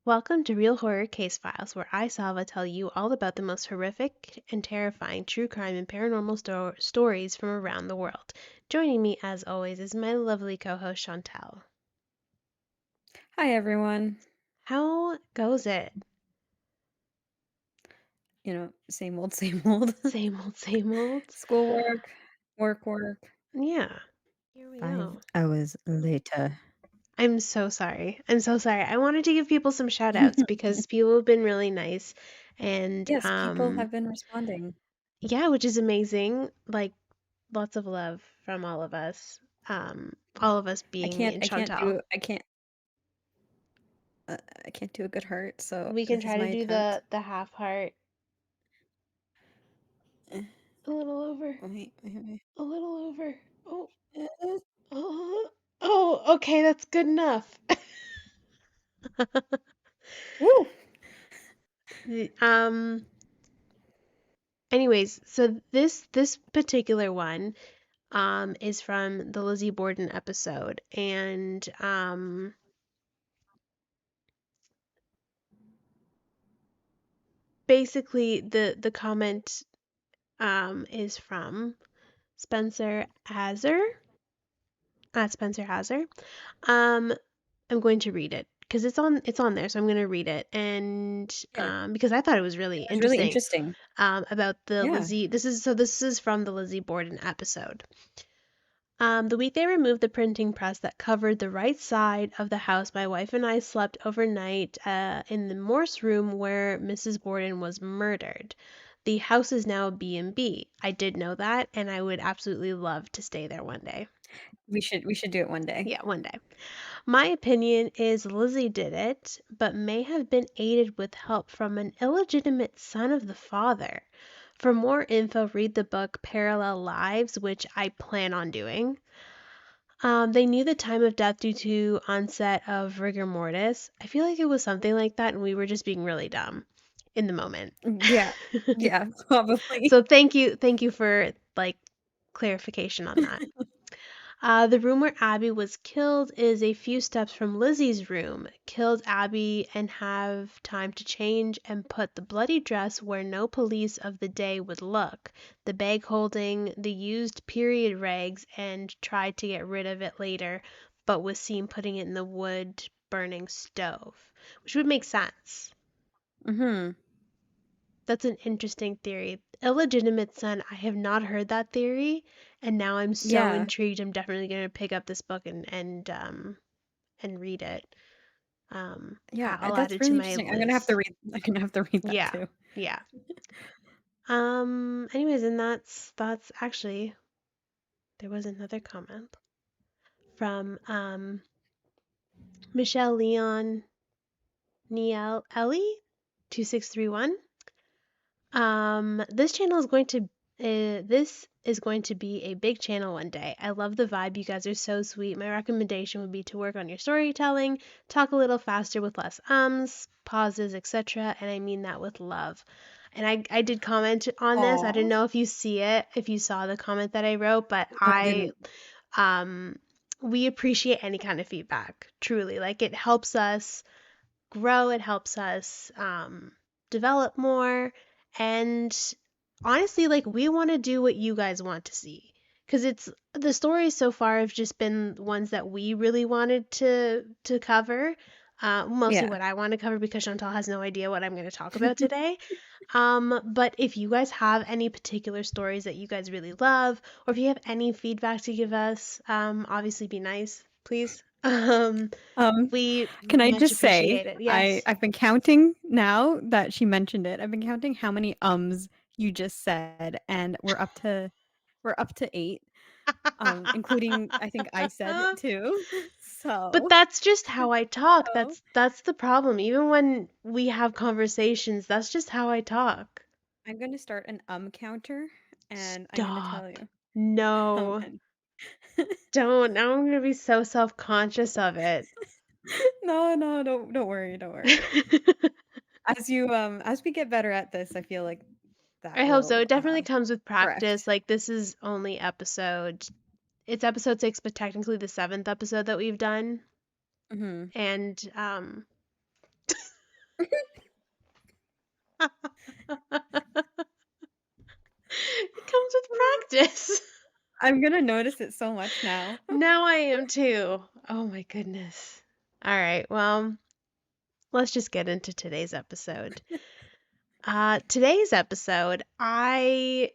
Welcome to Real Horror Case Files, where I, Salva, tell you all about the most horrific and terrifying true crime and paranormal stories from around the world. Joining me, as always, is my lovely co host, Chantal. Hi everyone. How goes it? Same old, same old. Same old, same old? Schoolwork, work. Yeah, here we 5 go. hours later. I'm so sorry. I'm so sorry. I wanted to give people some shout outs because people have been really nice and, Yes, people have been responding. yeah, which is amazing. Like, lots of love from all of us I being me can't and I can't Chantal. do I can't I can't do a good heart, so We can this is try to my do attempt. the half heart. Eh, A little over. wait. A little over. Oh, Eh, oh, oh, okay, that's good enough. Woo! um anyways, so this particular one is from the Lizzie Borden episode, and basically the comment is from Spencer Hazer at Spencer Hazer. Um, I'm going to read it because it's on there, so I'm going to read it. And Yeah, because I thought it was really it was really interesting interesting. about the Yeah. Lizzie. This is from the Lizzie Borden episode. The week they removed the printing press that covered the right side of the house, my wife and I slept overnight in the Morse room where Mrs. Borden was murdered. The house is now a B&B. I did know that, and I would absolutely love to stay there one day. We should do it one day. Yeah, one day. My opinion is Lizzie did it, but may have been aided with help from an illegitimate son of the father. For more info, read the book Parallel Lives, which I plan on doing. They knew the time of death due to onset of rigor mortis. I feel like it was something like that, and we were just being really dumb in the moment. Yeah. Yeah, probably. So thank you for like clarification on that. The room where Abby was killed is a few steps from Lizzie's room. Killed Abby and have time to change and put the bloody dress where no police of the day would look. The bag holding the used period rags and tried to get rid of it later, but was seen putting it in the wood burning stove, which would make sense. Mhm. That's an interesting theory. Illegitimate son, I have not heard that theory, and now I'm so Yeah. intrigued. I'm definitely going to pick up this book and read it. Yeah, I'll add that's it to really my interesting. list. I'm gonna have to read that Yeah, too. yeah. Anyways, and that's actually there was another comment from Michelle Leon Niel Ellie 2631. This is going to be a big channel one day. I love the vibe. You guys are so sweet. My recommendation would be to work on your storytelling, talk a little faster with less ums, pauses, etc. And I mean that with love. And I did comment on this. I didn't Aw. know if you see it, if you saw the comment that I wrote, but No, I didn't. um we appreciate any kind of feedback. Truly. Like it helps us grow, it helps us develop more. And honestly, like we want to do what you guys want to see. Because it's the stories so far have just been ones that we really wanted to cover. Mostly Yeah. what I want to cover because Chantal has no idea what I'm going to talk about today. But if you guys have any particular stories that you guys really love, or if you have any feedback to give us, obviously be nice, please. Um, We can I much just say, appreciate it. I Yes. I've been counting now that she mentioned it. I've been counting how many ums you just said, and we're up to 8, including I think I said 2. But So, that's just how I talk. so That's the problem. Even when we have conversations, that's just how I talk. I'm gonna start an counter, and I'm gonna tell Stop. you how No. many. Don't. Now I'm gonna be so self-conscious of it. No, don't worry, don't worry. As we get better at this, I feel like that I hope so. will It definitely comes with correct. practice. Like this is only it's episode 6, but technically the 7th episode that we've done. Mhm. And It comes with practice. I'm gonna notice it so much now. Now I am too. Oh my goodness. All right, well, let's just get into today's episode. Today's episode, I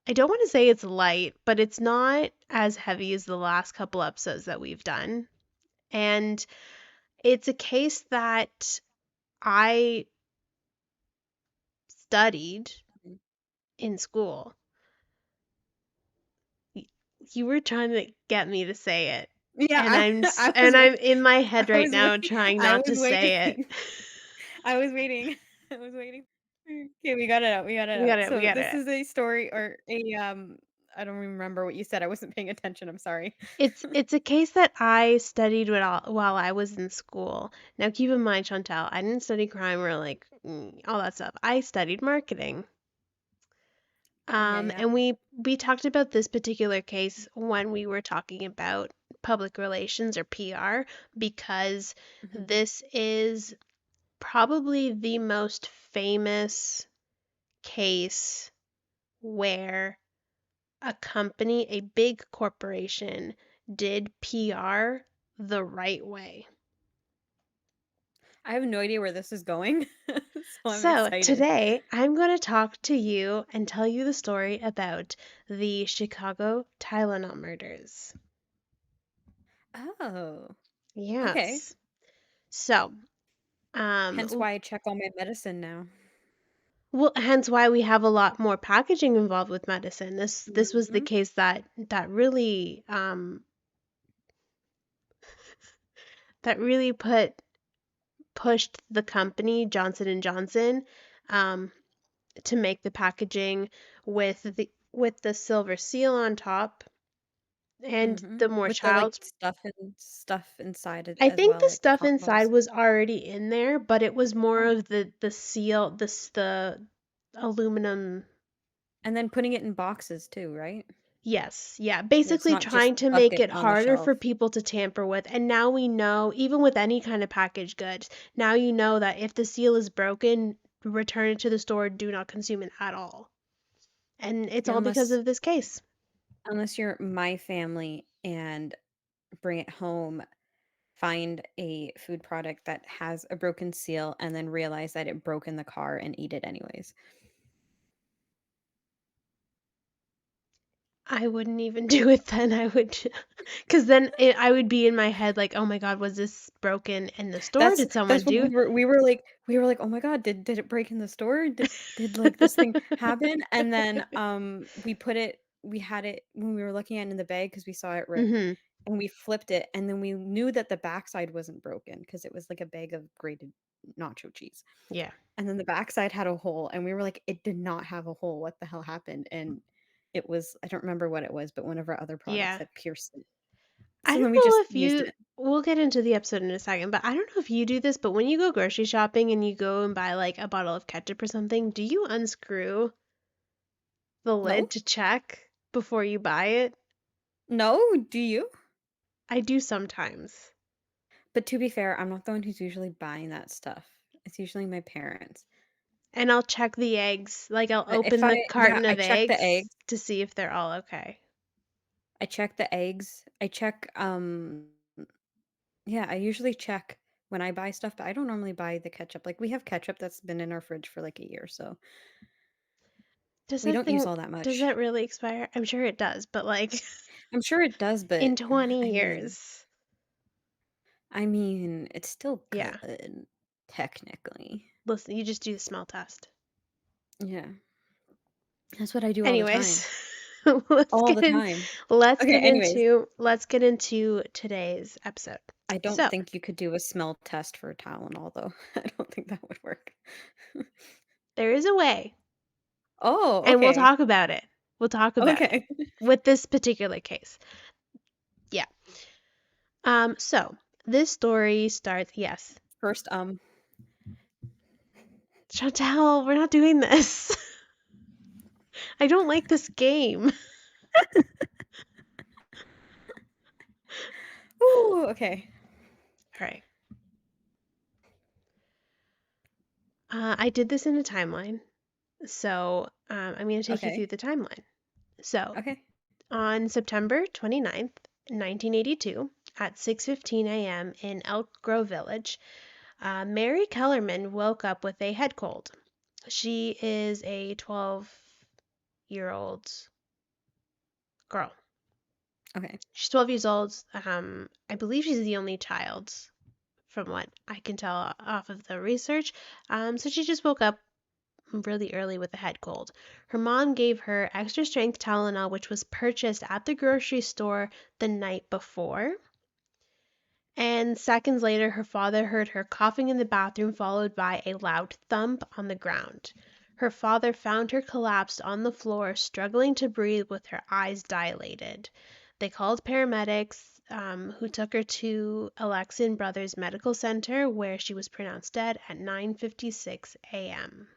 don't want to say it's light, but it's not as heavy as the last couple episodes that we've done. And it's a case that I studied in school. Y- You were trying to get me to say it, Yeah, and I and was I'm in my head I right was now wait trying I not was to say it. waiting. I was waiting. I was waiting. Okay, we got it out, we got it We got out. it. We So got this it. is a story or a, I don't remember what you said, I wasn't paying attention, I'm sorry. It's a case that I studied while I was in school. Now keep in mind, Chantal, I didn't study crime or like all that stuff. I studied marketing. Yeah, yeah. And we talked about this particular case when we were talking about public relations or PR because Mhm. this is probably the most famous case where a company, a big corporation, did PR the right way. I have no idea where this is going, so I'm So, excited. today I'm going to talk to you and tell you the story about the Chicago Tylenol murders. Oh, okay. Yes. So, Hence why I check all my medicine now. well, hence why we have a lot more packaging involved with medicine. This was the Mhm. case that really that really pushed the company Johnson and Johnson um, to make the packaging with the silver seal on top and the Mhm. more With the, like, child. stuff inside it I as think well, the like the stuff inside compost. was already in there, but it was more Oh. of the seal, the aluminum. And then putting it in boxes too, right? Yes, yeah, It's basically not just trying to stuck make it it on the harder shelf. for people to tamper with. And now we know, even with any kind of packaged goods, now you know that if the seal is broken, return it to the store, do not consume it at all. And it's Yeah, all because unless of this case. unless you're my family and bring it home, find a food product that has a broken seal, and then realize that it broke in the car and eat it anyways. I wouldn't even do it then. I would, because then I would be in my head like, oh my God, was this broken in the store? Did someone That's what do? we were like, "Oh my god, did it break in the store? Did like this thing happen?" And then we had it when we were looking at it in the bag because we saw it rip Mm-hmm. and we flipped it and then we knew that the backside wasn't broken because it was like a bag of grated nacho cheese. Yeah. And then the backside had a hole and we were like, "It did not have a hole. What the hell happened?" And it was I don't remember what it was, but one of our other products Yeah. had pierced it. I So then don't we know just if used you, it. we'll get into the episode in a second, but I don't know if you do this, but when you go grocery shopping and you go and buy like a bottle of ketchup or something, do you unscrew the No? lid to check before you buy it? No? Do you? I do sometimes. But to be fair, I'm not the one who's usually buying that stuff. It's usually my parents. And I'll check the eggs. Like I'll If open I the yeah, carton I of check the eggs. eggs to see if they're all okay. I check the eggs. I check yeah, I usually check when I buy stuff, but I don't normally buy the ketchup. Like we have ketchup that's been in our fridge for like a year, so Does we that don't use thing, all that does much. that really expire? I'm sure it does, but like I'm sure it does, in but 20 I mean, years. it's still Yeah. good technically. Listen, you just do the smell test. Yeah. That's what I do all the Anyways, time. let's All get the in time. let's Okay, get anyways, into let's get into today's episode. I don't So, think you could do a smell test for Tylenol though. I don't think that would work. there is a way, Oh, and we'll okay. talk about it. We'll talk about it Okay. with this particular case. Yeah. So this story starts, yes. First, Chantel, we're not doing this. I don't like this game. ooh, okay. All right. I did this in a timeline, so I'm going to take you through Okay. the timeline. So, Okay. on September 29th, 1982, at 6:15 a.m. in Elk Grove Village, Mary Kellerman woke up with a head cold. She is a 12-year-old girl. Okay. She's 12 years old. I believe she's the only child, from what I can tell off of the research. So she just woke up really early with a head cold. Her mom gave her extra strength Tylenol, which was purchased at the grocery store the night before. And seconds later, her father heard her coughing in the bathroom, followed by a loud thump on the ground. Her father found her collapsed on the floor, struggling to breathe with her eyes dilated. They called paramedics, who took her to Alexian Brothers Medical Center, where she was pronounced dead at 9:56 a.m.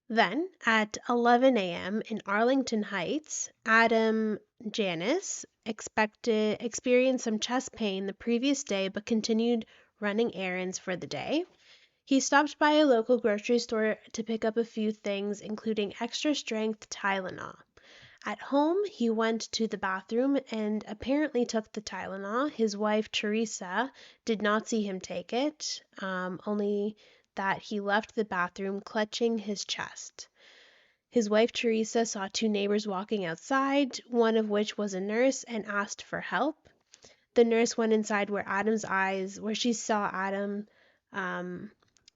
Then, at 11 a.m. in Arlington Heights, Adam Janis experienced some chest pain the previous day but continued running errands for the day. He stopped by a local grocery store to pick up a few things, including extra strength Tylenol. At home, he went to the bathroom and apparently took the Tylenol. His wife, Teresa, did not see him take it, only that he left the bathroom clutching his chest. His wife, Teresa, saw two neighbors walking outside, one of which was a nurse, and asked for help. The nurse went inside where she saw Adam um,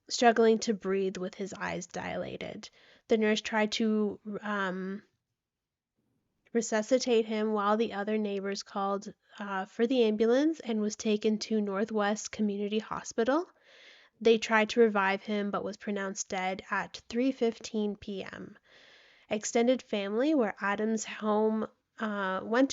struggling to breathe with his eyes dilated. The nurse tried to resuscitate him while the other neighbors called for the ambulance and was taken to Northwest Community Hospital. They tried to revive him but was pronounced dead at 3:15 p.m. Extended family went to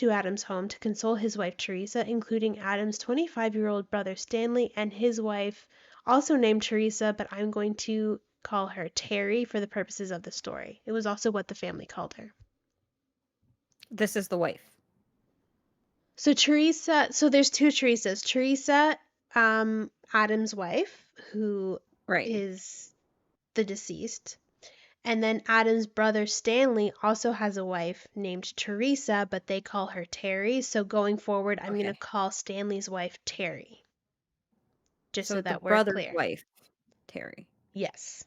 Adam's home to console his wife Teresa, including Adam's 25-year-old brother Stanley and his wife, also named Teresa, but I'm going to call her Terry for the purposes of the story. It was also what the family called her. This is the wife. So there's two Teresas. Teresa, Adam's wife, who Right. is the deceased. And then Adam's brother Stanley also has a wife named Teresa, but they call her Terry. So going forward, I'm going to Okay. call Stanley's wife Terry, just so So the that we're brother's clear. wife, Terry. Yes.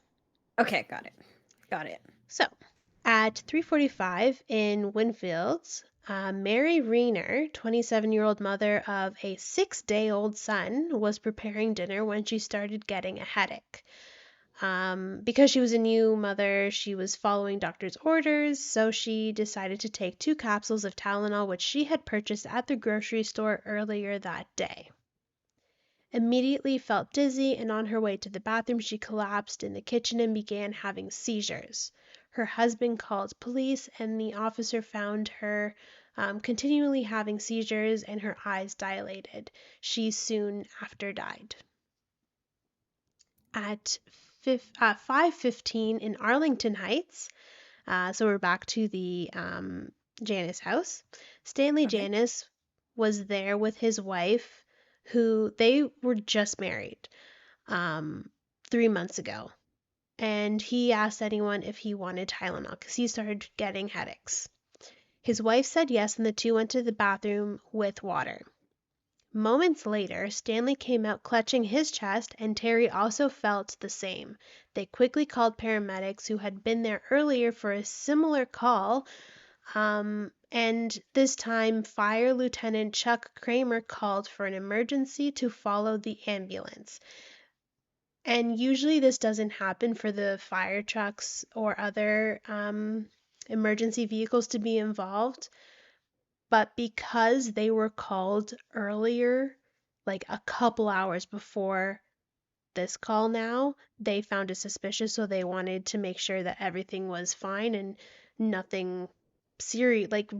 Okay, got it. Got it. So at 3:45 in Winfield, Mary Rayner, 27-year-old mother of a 6-day-old son, was preparing dinner when she started getting a headache. Because she was a new mother, she was following doctor's orders, so she decided to take 2 capsules of Tylenol, which she had purchased at the grocery store earlier that day. Immediately felt dizzy, and on her way to the bathroom, she collapsed in the kitchen and began having seizures. Her husband called police, and the officer found her continually having seizures and her eyes dilated. She soon after died. At 5:15 in Arlington Heights, so we're back to the Janice house. Stanley Okay. Janice was there with his wife, who they were just married um, 3 months ago. And he asked anyone if he wanted Tylenol because he started getting headaches. His wife said yes, and the two went to the bathroom with water. Moments later, Stanley came out clutching his chest, and Terry also felt the same. They quickly called paramedics who had been there earlier for a similar call, and this time Fire Lieutenant Chuck Kramer called for an emergency to follow the ambulance. And usually this doesn't happen for the fire trucks or other emergency vehicles to be involved, but because they were called earlier, like a couple hours before this call now, they found it suspicious, so they wanted to make sure that everything was fine and nothing serious, like,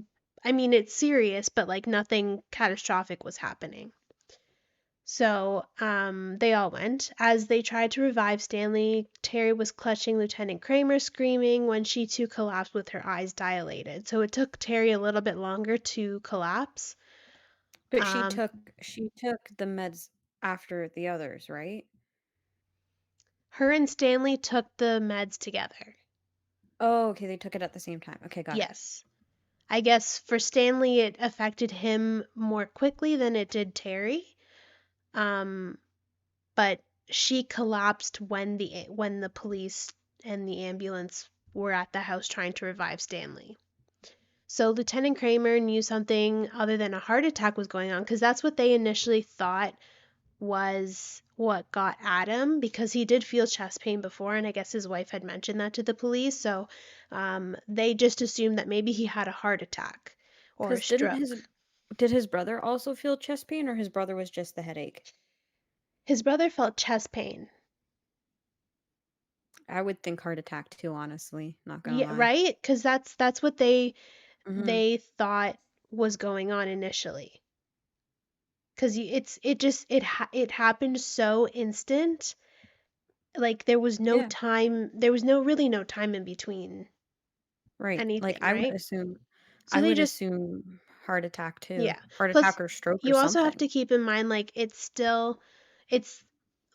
I mean, it's serious, but like nothing catastrophic was happening. So they all went. As they tried to revive Stanley, Terry was clutching Lieutenant Kramer, screaming when she too collapsed with her eyes dilated. So it took Terry a little bit longer to collapse. But she Um, took she took the meds after the others, right? Her and Stanley took the meds together. Oh, okay, they took it at the same time. Okay, got it. Yes. I guess for Stanley, it affected him more quickly than it did Terry. Um, but she collapsed when the police and the ambulance were at the house trying to revive Stanley. So Lieutenant Kramer knew something other than a heart attack was going on because that's what they initially thought was what got Adam because he did feel chest pain before, and I guess his wife had mentioned that to the police. So they just assumed that maybe he had a heart attack or a Because didn't stroke. his brother also feel chest pain, or his brother was just the headache? His brother felt chest pain. I would think heart attack too, honestly. Not gonna Yeah, lie. right? Because that's what they Mhm. they thought was going on initially. Because it happened so instant. Like Yeah. there was no really no time in between Right. Like anything, right? So I they would just assume heart attack too. yeah. Heart Plus, attack or stroke or you also have something. to keep in mind like it's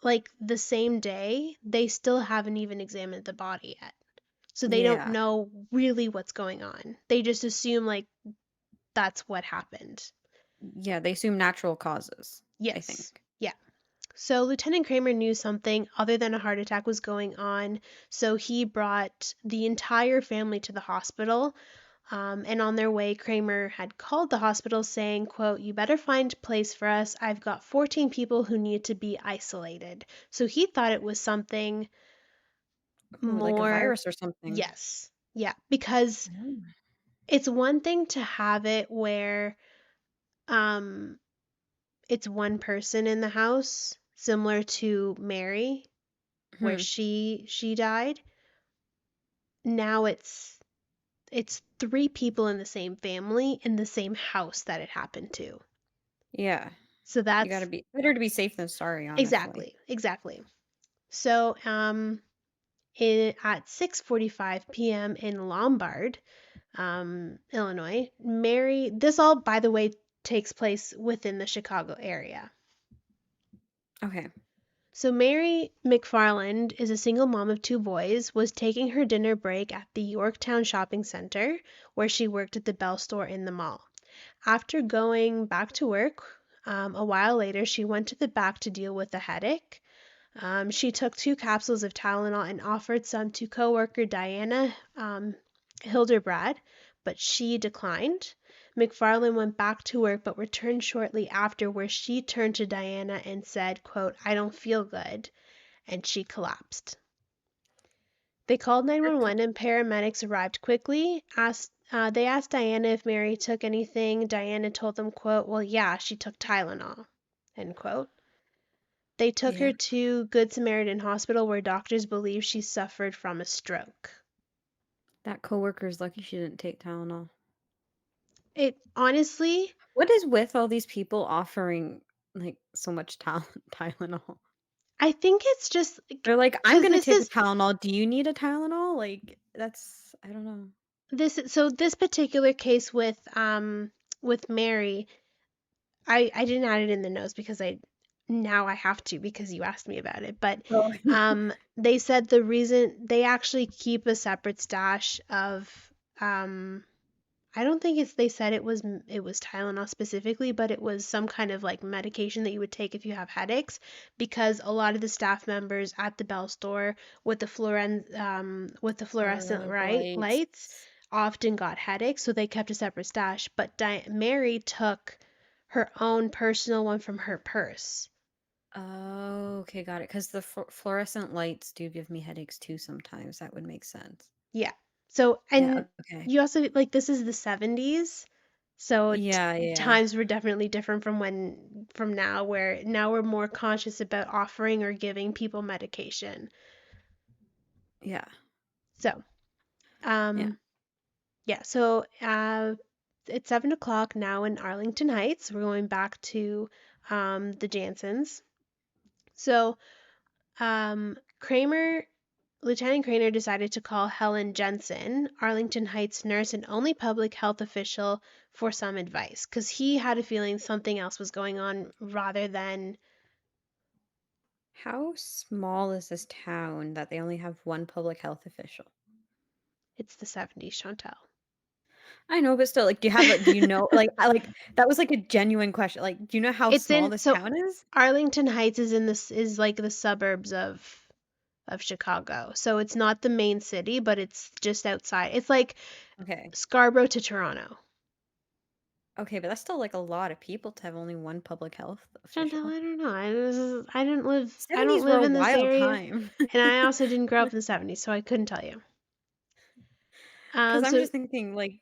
like the same day they still haven't even examined the body yet. So they don't Yeah. know really what's going on. They just assume like that's what happened. Yeah, they assume natural causes, I Yes. think. Yeah. So Lieutenant Kramer knew something other than a heart attack was going on, so he brought the entire family to the hospital. And on their way, Kramer had called the hospital saying, quote, "You better find a place for us. I've got 14 people who need to be isolated." So he thought it was something Ooh, like a more, virus or something. yes, yeah, because Oh. it's one thing to have it where um, it's one person in the house, similar to Mary, where Hmm. she died. Now it's three people in the same family in the same house that it happened to. Yeah. So You gotta that's be better to be safe than sorry, honestly. exactly. So at 6:45 p.m. in Lombard, Illinois, Mary. This all, by the way, takes place within the Chicago area. Okay. So Mary McFarland is a single mom of two boys, was taking her dinner break at the Yorktown Shopping Center, where she worked at the Bell store in the mall. After going back to work, a while later, she went to the back to deal with a headache. She took two capsules of Tylenol and offered some to coworker Diana Hildebrand, but she declined. McFarland went back to work but returned shortly after, where she turned to Diana and said, quote, "I don't feel good," and she collapsed. They called That's 911 and paramedics arrived quickly. They asked Diana if Mary took anything. Diana told them, quote, "Well, yeah, she took Tylenol," end quote. They took yeah. her to Good Samaritan Hospital where doctors believe she suffered from a stroke. That coworker's lucky she didn't take Tylenol. It honestly, What is with all these people offering, like, so much Tylenol? I think it's just They're like, "I'm because gonna take a Tylenol. Do you need a Tylenol?" Like, that's I don't know. this particular case with Mary, I didn't add it in the notes because I have to because you asked me about it. But Oh. they said the reason they actually keep a separate stash of um I don't think they said it was Tylenol specifically, but it was some kind of like medication that you would take if you have headaches, because a lot of the staff members at the Bell store with the fluorescent The lights lights. often got headaches, so they kept a separate stash. But Mary took her own personal one from her purse. Oh, okay, got it. Because the fluorescent lights do give me headaches too sometimes. That would make sense. Yeah. So, Yeah, and okay. you also like this is the 70s. So Yeah, yeah, times were definitely different from now where now we're more conscious about offering or giving people medication. yeah, So, yeah. um yeah, so it's 7 o'clock now in Arlington Heights. We're going back to the Jansens. So, Kramer Lieutenant Craner decided to call Helen Jensen, Arlington Heights nurse and only public health official, for some advice because he had a feeling something else was going on rather than How small is this town that they only have one public health official? It's the 70s, Chantal. I know, but still, like, do you know, like, that was, like, a genuine question, like, do you know how It's small in this so town is? Arlington Heights is in this is like the suburbs of Chicago. So it's not the main city, but it's just outside. It's like Okay. Scarborough to Toronto. Okay, but that's still, like, a lot of people to have only one public health Chantal, official. I don't know. I don't 70s were live a in this wild area, time. and I also didn't grow up in the 70s, so I couldn't tell you. 'Cause I'm So just thinking, like,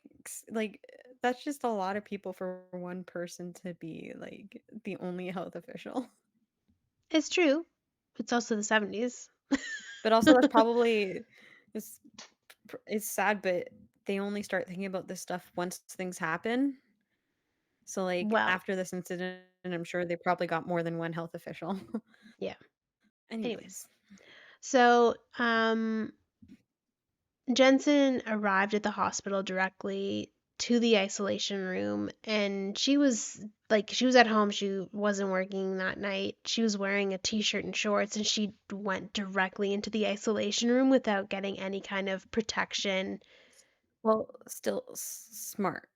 that's just a lot of people for one person to be, like, the only health official. it's true. It's also the 70s. But also that's probably it's it's sad, but they only start thinking about this stuff once things happen. So, like, Well, after this incident, I'm sure they probably got more than one health official. yeah. Anyways, Anyways. so Jensen arrived at the hospital directly to the isolation room, and she was at home. She wasn't working that night. She was wearing a t-shirt and shorts, and she went directly into the isolation room without getting any kind of protection. Well, still smart.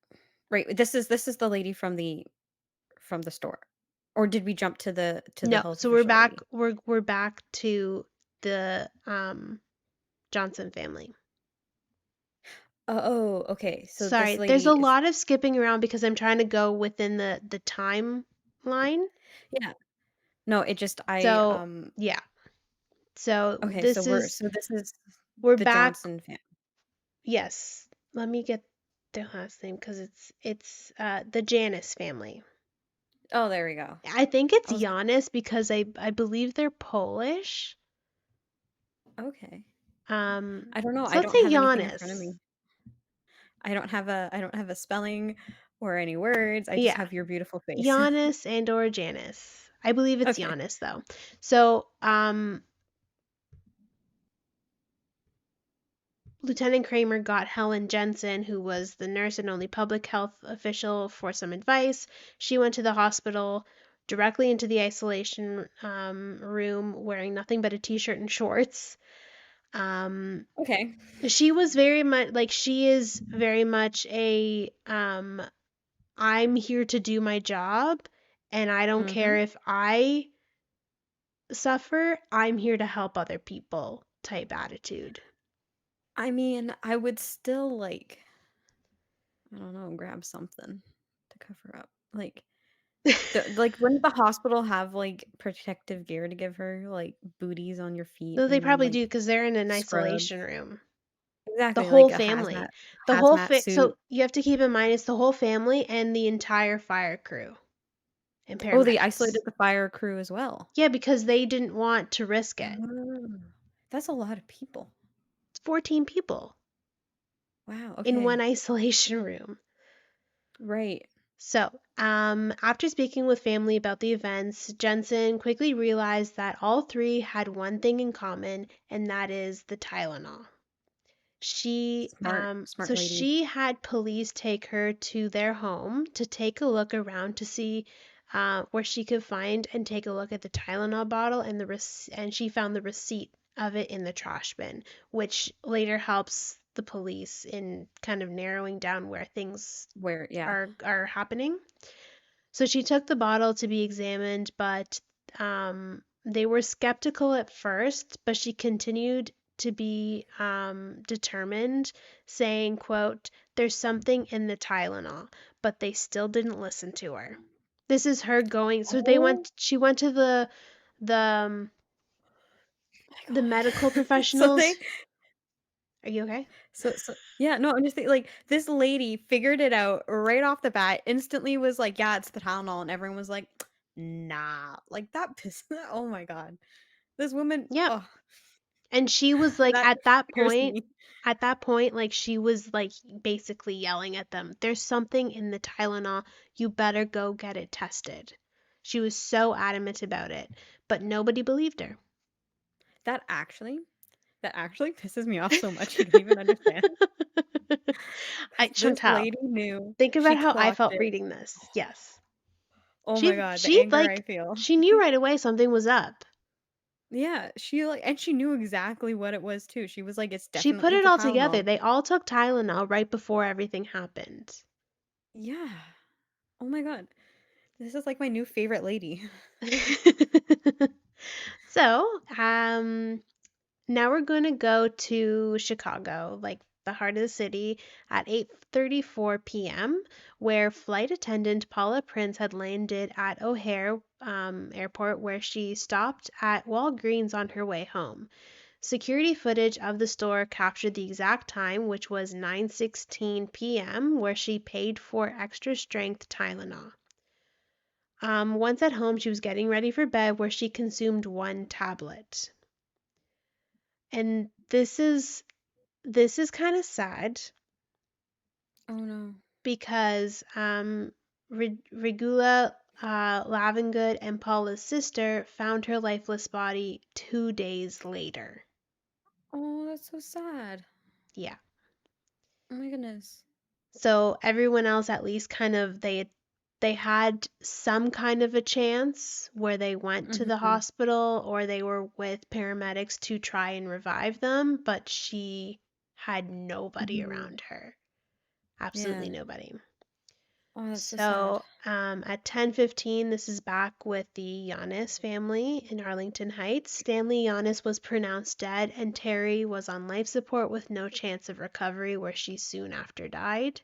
Right, this is the lady from the store. Or did we jump to the No, health so we're official back. lady? We're back to the Johnson family. Oh, okay. So this Sorry, there's a lady is lot of skipping around because I'm trying to go within the timeline. yeah. No, it just So yeah, so okay, so this is we're the back. Johnson fam Yes, let me get their last name because it's the Janis family. Oh, there we go. I think it's I was like, Janis because I believe they're Polish. "Okay." Um, I don't know, so I let's don't say have anything in front of Janis. me. I don't have a spelling or any words, I just Yeah, have your beautiful face. Janis and or Janice. I believe it's Okay, Janis though. So Lieutenant Kramer got Helen Jensen, who was the nurse and only public health official, for some advice. She went to the hospital directly into the isolation room wearing nothing but a t shirt and shorts. Um, okay. she was very much like she is very much a I'm here to do my job and I don't care Mhm. if I suffer, I'm here to help other people type attitude. I mean, I would still, like, I don't know, grab something to cover up. Wouldn't the hospital have, like, protective gear to give her, like, booties on your feet Though they and, probably do like, because they're in an scrubs? isolation room. The Exactly, whole like a family. hazmat suit. So you have to keep in mind it's the whole family and the entire fire crew and Oh, they paramedics. isolated the fire crew as well. Yeah, because they didn't want to risk it. Oh, that's a lot of people. It's 14 people Wow, in one okay. isolation room. Right. So, after speaking with family about the events, Jensen quickly realized that all three had one thing in common, and that is the Tylenol. Smart lady. She had police take her to their home to take a look around to see where she could find and take a look at the Tylenol bottle and and she found the receipt of it in the trash bin, which later helps the police in kind of narrowing down where things Where yeah. are happening. So she took the bottle to be examined, but they were skeptical at first, but she continued to be determined, saying, quote, there's something in the Tylenol, but they still didn't listen to her. This is her going, so Oh she went to the, um, my the medical god. So professionals. they Are you okay? so yeah, no, I'm just thinking, like, this lady figured it out right off the bat, instantly was like, "Yeah, it's the Tylenol," and everyone was like, "Nah." Like, that pissed oh my god. This woman, Yep. oh, And she was like that scares me. at that point, like she was like basically yelling at them, there's something in the Tylenol, you better go get it tested. She was so adamant about it, but nobody believed her. That actually that actually pisses me off so much, you don't even understand. Because this Chantal, lady knew, think she about how I clocked felt it. reading this. Yes. Oh my god, the anger I feel. She knew right away something was up. Yeah, she, like and she knew exactly what it was too. She was like, "It's She put definitely it the all together. Tylenol." They all took Tylenol right before everything happened. Yeah. Oh my god. This is like my new favorite lady. So, now we're gonna go to Chicago, like the heart of the city, at 8:34 p.m., where flight attendant Paula Prince had landed at O'Hare Airport, where she stopped at Walgreens on her way home. Security footage of the store captured the exact time, which was 9:16 p.m., where she paid for extra strength Tylenol. Once at home, she was getting ready for bed, where she consumed one tablet. And this is kind of sad Oh no. because Regula Lavengood and Paula's sister found her lifeless body 2 days later. Oh, that's so sad. Yeah. Oh my goodness. So everyone else at least kind of they had some kind of a chance where they went to the Mhm. hospital or they were with paramedics to try and revive them, but she had nobody Mhm. around her. Yeah. Absolutely nobody. Oh, that's so sad. So at 10:15, this is back with the Giannis family in Arlington Heights. Stanley Giannis was pronounced dead, and Terry was on life support with no chance of recovery, where she soon after died.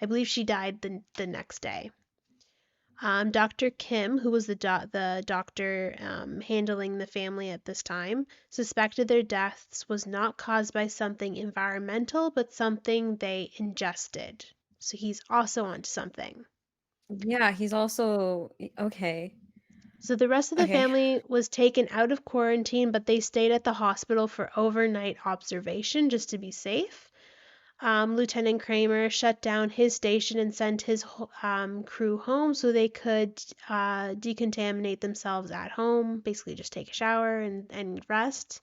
I believe she died the next day. Dr. Kim, who was the doctor handling the family at this time, suspected their deaths was not caused by something environmental, but something they ingested. So he's also onto something. Yeah, he's also okay. So the rest of the Okay. family was taken out of quarantine, but they stayed at the hospital for overnight observation just to be safe. Lieutenant Kramer shut down his station and sent his crew home so they could decontaminate themselves at home, basically just take a shower and rest.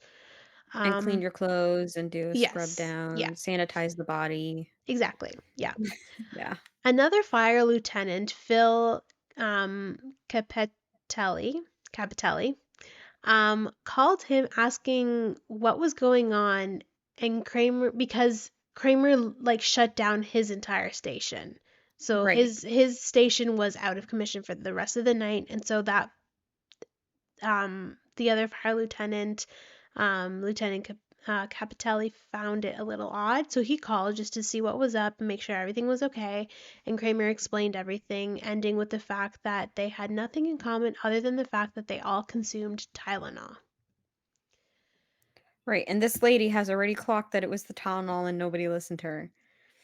And clean Um, your clothes and do a scrub yes, down, yeah, sanitize the body. exactly, yeah. Yeah. Another fire lieutenant, Phil Capitelli, Capitelli, called him asking what was going on, and Kramer because Kramer like shut down his entire station. So Right. his station was out of commission for the rest of the night, and so that the other fire lieutenant, Lieutenant Capitelli, found it a little odd. So he called just to see what was up and make sure everything was okay. And Kramer explained everything, ending with the fact that they had nothing in common other than the fact that they all consumed Tylenol. Right, and this lady has already clocked that it was the Tylenol and nobody listened to her.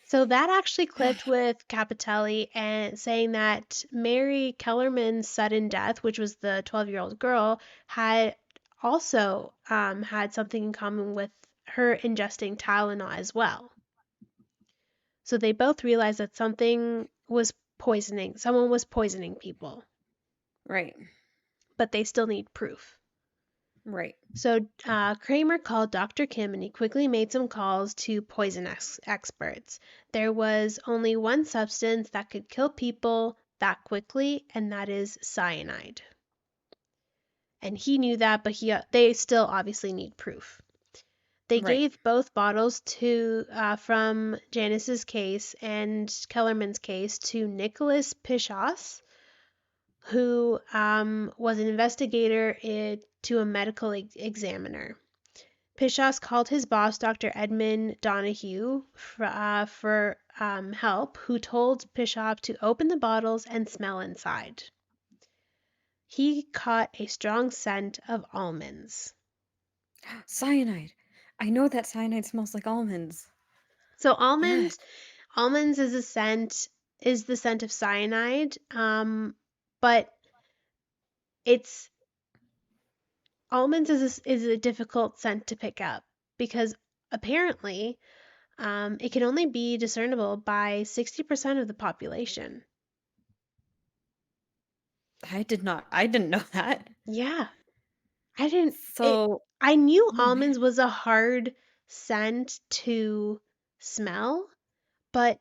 So that actually clicked with Capitelli and saying that Mary Kellerman's sudden death, which was the 12-year-old girl, had also had something in common with her ingesting Tylenol as well. So they both realized that someone was poisoning people, Right. but they still need proof. Right. So Kramer called Dr. Kim and he quickly made some calls to poison experts. There was only one substance that could kill people that quickly, and that is cyanide. And he knew that, but they still obviously need proof. They Right. gave both bottles to from Janice's case and Kellerman's case to Nicholas Pishos, who was an investigator to a medical examiner. Pishos called his boss, Dr. Edmund Donahue, for help, who told Bishop to open the bottles and smell inside. He caught a strong scent of almonds. Cyanide. I know that cyanide smells like almonds. So Yes. almonds is the scent of cyanide, but it's almonds is a difficult scent to pick up because apparently it can only be discernible by 60% of the population. I didn't know that. Yeah, I didn't it So, I knew oh man. almonds was a hard scent to smell, but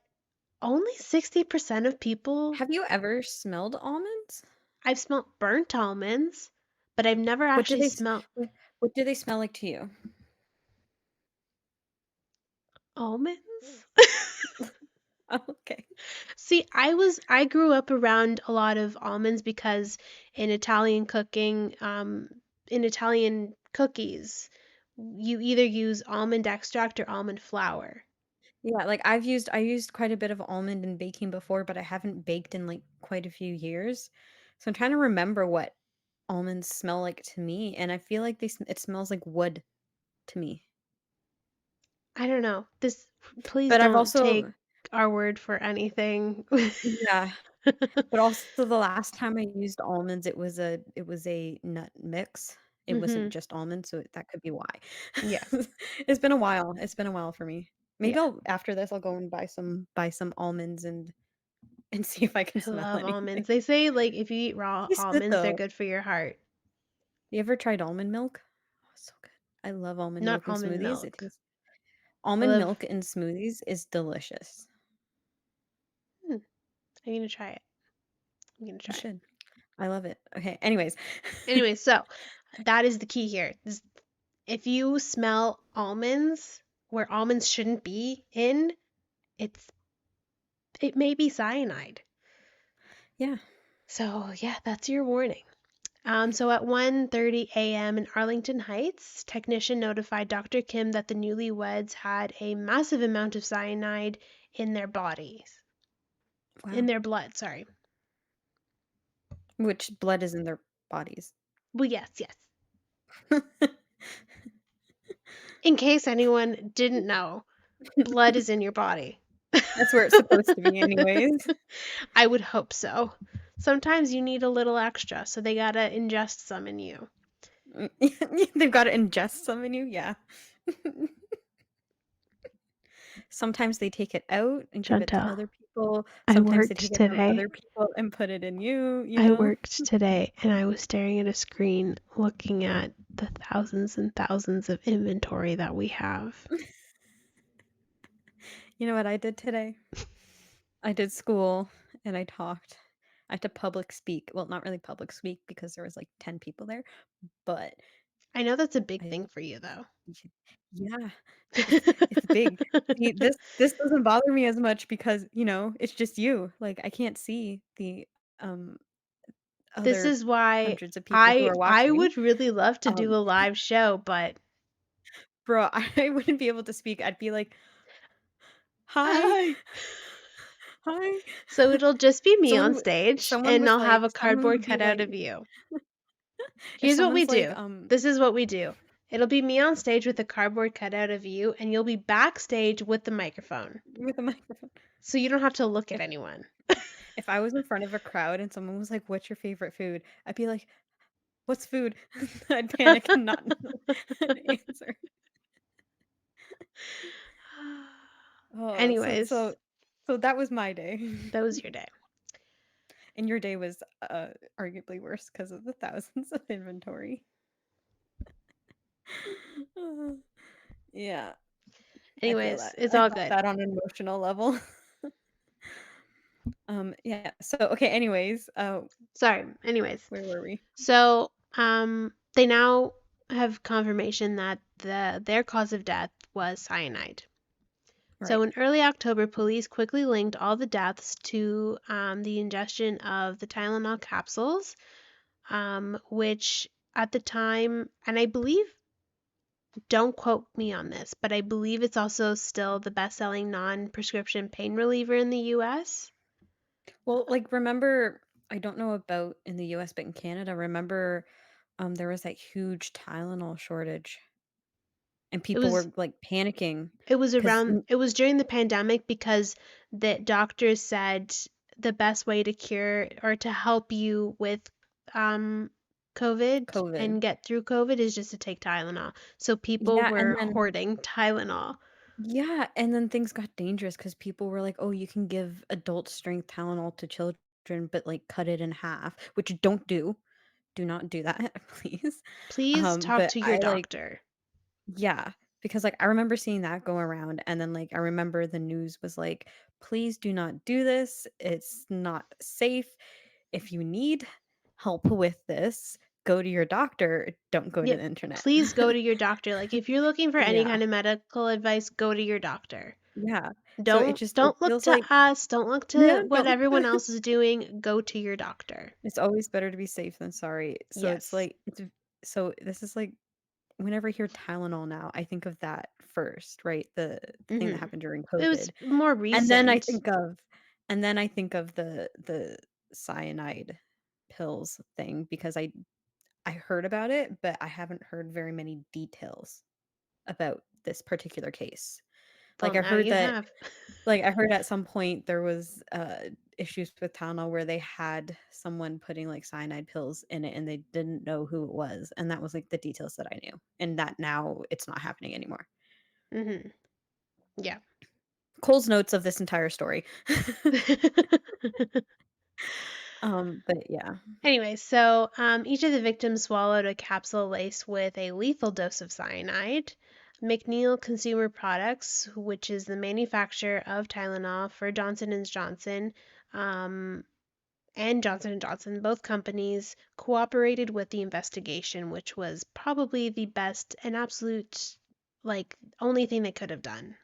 only 60% of people. Have you ever smelled almonds? I've smelt burnt almonds, but I've never What do actually they smelt. What do they smell like to you? Almonds? Oh, okay. See, I grew up around a lot of almonds because in Italian cooking, in Italian cookies, you either use almond extract or almond flour. Yeah, like, I used quite a bit of almond in baking before, but I haven't baked in, like, quite a few years. So I'm trying to remember what almonds smell like to me, and I feel like it smells like wood to me. I don't know. This Please But I've don't take also our word for anything. yeah, but also the last time I used almonds, it was a nut mix. It wasn't Mhm. just almonds, so that could be why. Yeah. It's been a while for me. Maybe Yeah. after this, I'll go and buy some almonds and see if I can I smell love almonds. anything. They say like if you eat raw Tastes good almonds, they're though. good for your heart. You ever tried almond milk? Oh, it's so good. I love almond Not milk in almond smoothies. milk. I Almond love milk in smoothies is delicious. hmm, I'm gonna try it. I'm gonna You try it. should. I love it. Okay, anyways. Anyway, so that is the key here. If you smell almonds where almonds shouldn't be in, it's it may be cyanide. Yeah. So yeah, that's your warning. So at 1:30 a.m. in Arlington Heights, technician notified Dr. Kim that the newlyweds had a massive amount of cyanide in their bodies, in Wow. their blood, sorry. Which blood is in their bodies. Well, yes, yes. In case anyone didn't know, blood is in your body. That's where it's supposed to be anyways. I would hope so. Sometimes you need a little extra, so they gotta ingest some in you. They've gotta ingest some in you, yeah. Sometimes they take it out and give it to Chantal, other people. I Sometimes they take worked it from today. other people and put it in you, you I know? worked today and I was staring at a screen looking at the thousands and thousands of inventory that we have. You know what I did today? I did school and I talked. I had to public speak. Well, not really public speak because there was like 10 people there, but I know that's a big I thing for you though. y yeah, it's big. See, this doesn't bother me as much because, it's just you. Like, I can't see the, um, This other is why hundreds of people who I are I watching. would really love to do Um, a live show, but bro, I wouldn't be able to speak. I'd be like, "Hi. hi. Hi." So it'll just be me Someone on w stage and I'll have a someone cardboard would be cutout like of you. if Here's what we someone's like, do. This is what we do. It'll be me on stage with a cardboard cutout of you, and you'll be backstage with the microphone. with a microphone. So you don't have to look at If anyone. if I was in front of a crowd and someone was like, "What's your favorite food?" I'd be like, "What's food?" I'd panic and not know how to answer. Oh, Anyways, so that was my day. that was your day. And your day was, arguably worse because of the thousands of inventory. Uh, yeah, I feel Anyways, that. it's I all felt good. that on an emotional level. Yeah, so okay, anyways, Sorry. Anyways, where were we? so they now have confirmation that their cause of death was cyanide. So Right. in early October, police quickly linked all the deaths to the ingestion of the Tylenol capsules, which at the time, and I believe, don't quote me on this, but I believe it's also still the best-selling non-prescription pain reliever in the US. Well, like, remember I don't know about in the US, but in Canada, remember, there was that huge Tylenol shortage, and It people was were, like, panicking it was 'cause around it was during the pandemic because the doctors said the best way to cure or to help you with um COVID COVID. and get through COVID is just to take Tylenol. So people Yeah, and were then hoarding Tylenol. yeah, and then things got dangerous because people were like, "Oh, you can give adult strength Tylenol to children, but, like, cut it in half," which don't do. Do not do that, please. Please talk But to your I, like doctor. yeah, because, like, I remember seeing that go around, and then, like, I remember the news was like, "Please do not do this. It's not safe. If you need help with this, go to your doctor, don't go to Yep. the internet. Please go to your doctor. Like, if you're looking for any Yeah, kind of medical advice, go to your doctor. yeah. So it Don't just it don't look feels to like us, don't look yeah, to what don't everyone else is doing, go to your doctor. it's always better to be safe than sorry. So it's Yes. like so this is like whenever I hear Tylenol now, I think of that first, right? The thing that Mhm. happened during It was COVID. more And then I recent. think of and then I think of the cyanide pills thing because I heard about it, but I haven't heard very many details about this particular case. Well, Like, I now heard you that have. I heard at some point there was, issues with Tylenol where they had someone putting, like, cyanide pills in it, and they didn't know who it was, and that was, like, the details that I knew, and that now it's not happening anymore. Mhm. Yeah. Cole's notes of this entire story. But yeah. Anyway, so each of the victims swallowed a capsule laced with a lethal dose of cyanide. McNeil Consumer Products, which is the manufacturer of Tylenol for Johnson and Johnson, um, and Johnson and Johnson, both companies cooperated with the investigation, which was probably the best and absolute, like, only thing they could have done.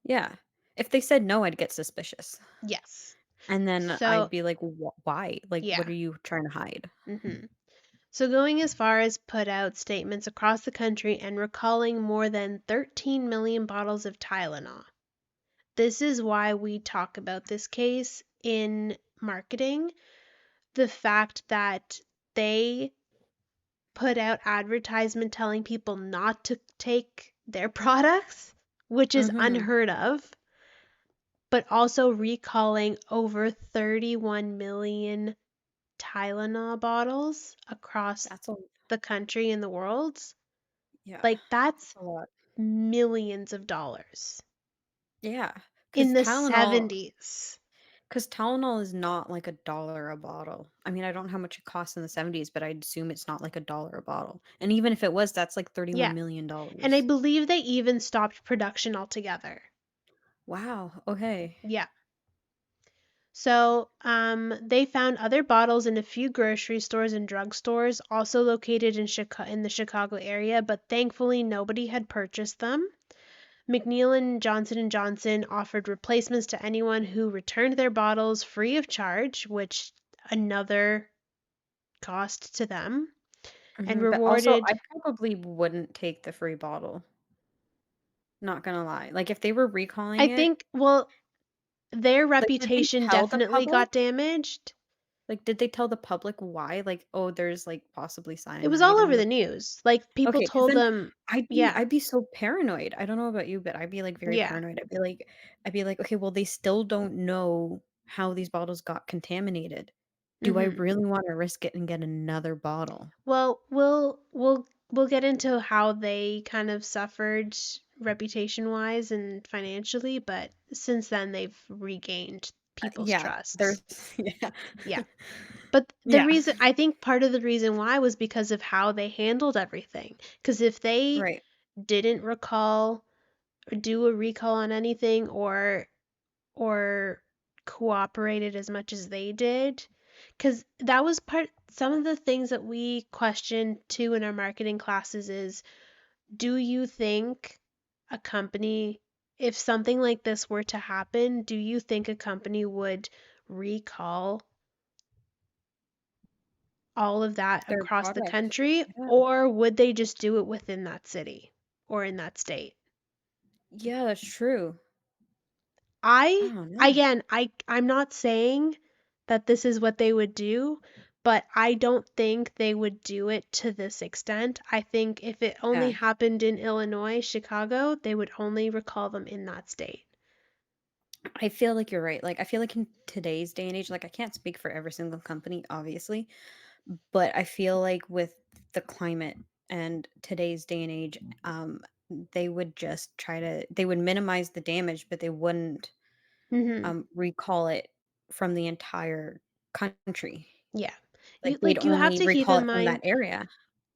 Yeah. If they said no, I'd get suspicious. Yes. And then So, I'd be like, Why? Like, what yeah. are you trying to hide?" So, going as far as put out statements across the country and recalling more than 13 million bottles of Tylenol. This is why we talk about this case in marketing. The fact that they put out advertisement telling people not to take their products, which is Mhm. unheard of, but also recalling over 31 million Tylenol bottles across That's a the country and the world. yeah, Like, that's that's a lot. millions of dollars Yeah, in because the Tylenol 70s. because Tylenol is not like $1 a bottle. I mean, I don't know how much it costs in the '70s, but I'd assume it's not like $1 a bottle. And even if it was, that's like Yeah. And I $31,000,000. believe they even stopped production altogether. Wow, okay. Yeah. So, they found other bottles in a few grocery stores and drugstores, also located in the Chicago area, but thankfully nobody had purchased them. McNeil and Johnson offered replacements to anyone who returned their bottles free of charge, which another cost to them, and But also, rewarded. I probably wouldn't take the free bottle, not gonna lie. Like, if they were I recalling it think, well, their like, did they reputation tell the definitely got public? damaged. Like, did they tell the public why? Like, "Oh, there's, like, possibly It was all cyanide in over the" the news. Like, people Okay, because told then them. I'd be Yeah, I'd be so paranoid. I don't know about you, but I'd be, like, very yeah, paranoid. I'd be like, "Okay, well, they still don't know how these bottles got contaminated. Do I mhm. really wanna risk it and get another bottle?" Well, we'll get into how they kind of suffered reputation-wise and financially, but since then, they've regained people's Yeah, trusts. there's yeah. Yeah. But the Yeah, reason I think part of the reason why was because of how they handled everything. Because if they right. didn't recall or do a recall on anything or cooperated as much as they did, because that was part some of the things that we questioned too in our marketing classes is, do you think a company, if something like this were to happen, do you think a company would recall all of that Their across the product. country, Yeah. or would they just do it within that city or in that state? Yeah, that's true. I I don't know. again, I'm not saying that this is what they would do, but I don't think they would do it to this extent. I think if it only Yeah. happened in Illinois, Chicago, they would only recall them in that state. I feel like you're right. Like, I feel like in today's day and age, like, I can't speak for every single company, obviously, but I feel like with the climate and today's day and age, they would just they would minimize the damage, but they wouldn't Mhm. recall it from the entire country. Yeah. Like, You they'd like you have only to keep recall in it from mind. that area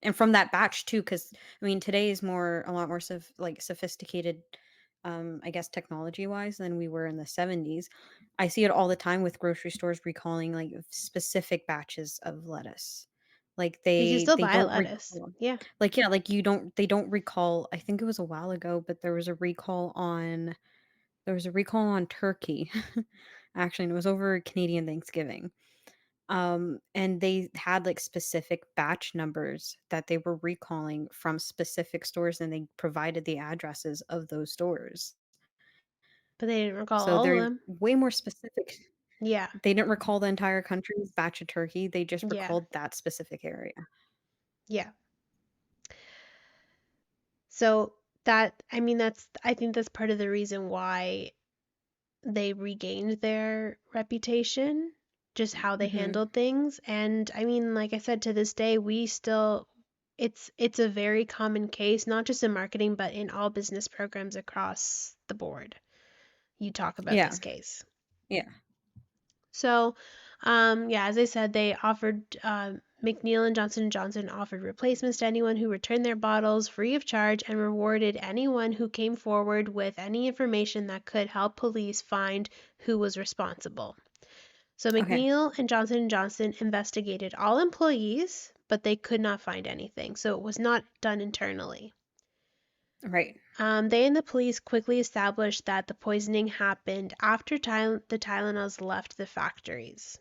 and from that batch too. Because I mean, today is more a lot more sophisticated, I guess, technology-wise than we were in the '70s. I see it all the time with grocery stores recalling, like, specific batches of lettuce, Like, You can still they buy don't lettuce. recall Yeah. like, yeah, like, they don't recall I think it was a while ago, but there was a recall on turkey, actually, and it was over Canadian Thanksgiving. And they had, like, specific batch numbers that they were recalling from specific stores, and they provided the addresses of those stores. But they didn't recall So all of they're them. way more specific. Yeah. They didn't recall the entire country's batch of turkey, they just Yeah. recalled that specific area. Yeah. So that I mean I think that's part of the reason why they regained their reputation, just how they Mhm. handled things. And I mean, like I said, to this day, we still it's a very common case, not just in marketing, but in all business programs across the board. You talk about Yeah, this case. yeah. So, yeah, as I said, they offered McNeil and Johnson & Johnson offered replacements to anyone who returned their bottles free of charge and rewarded anyone who came forward with any information that could help police find who was responsible. So Okay, McNeil and Johnson & Johnson investigated all employees, but they could not find anything. So it was not done internally. right. They and the police quickly established that the poisoning happened after the Tylenols left the factories.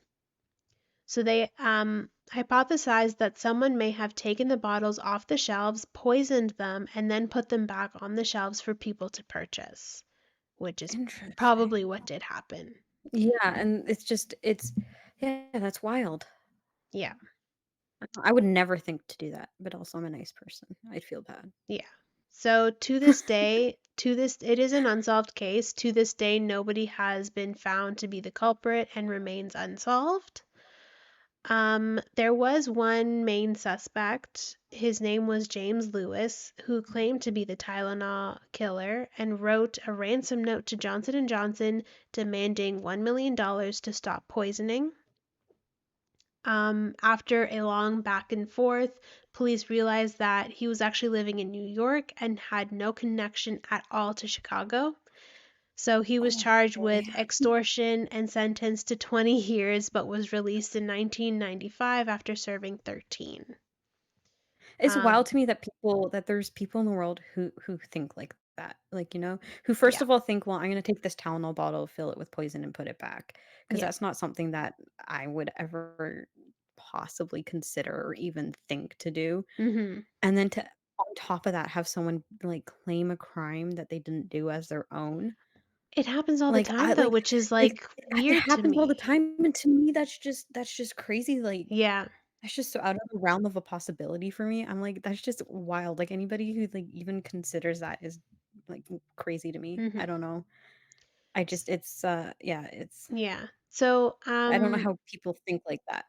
So they hypothesized that someone may have taken the bottles off the shelves, poisoned them, and then put them back on the shelves for people to purchase, which is probably Interesting. what did happen. Yeah, and it's yeah, that's wild. Yeah, I would never think to do that, but also I'm a nice person. I'd feel bad. yeah. So to this day, it is an unsolved case. To this day, nobody has been found to be the culprit and remains unsolved. There was one main suspect. His name was James Lewis, who claimed to be the Tylenol killer and wrote a ransom note to Johnson & Johnson demanding $1 million to stop poisoning. After a long back and forth, police realized that he was actually living in New York and had no connection at all to Chicago. So he was Oh charged boy. with extortion and sentenced to 20 years, but was released in 1995 after serving 13. It's wild Um, to me that there's people in the world who think like that. Like, who first yeah, of all think, "Well, I'm gonna take this Tylenol bottle, fill it with poison, and put it back," because yeah, that's not something that I would ever possibly consider or even think to do. hmm. And then to on top of that, have someone, like, claim a crime that they didn't do as their own. It happens all the Like, time I though, like which is like, like it weird to happens all the me. time, and to me, that's just crazy, like, Yeah, that's just so out of the realm of a possibility for me. I'm like, that's just wild. Like, anybody who, like, even considers that is, like, crazy to me. I hmm, don't know. Yeah, yeah. So, I don't know how people think like that.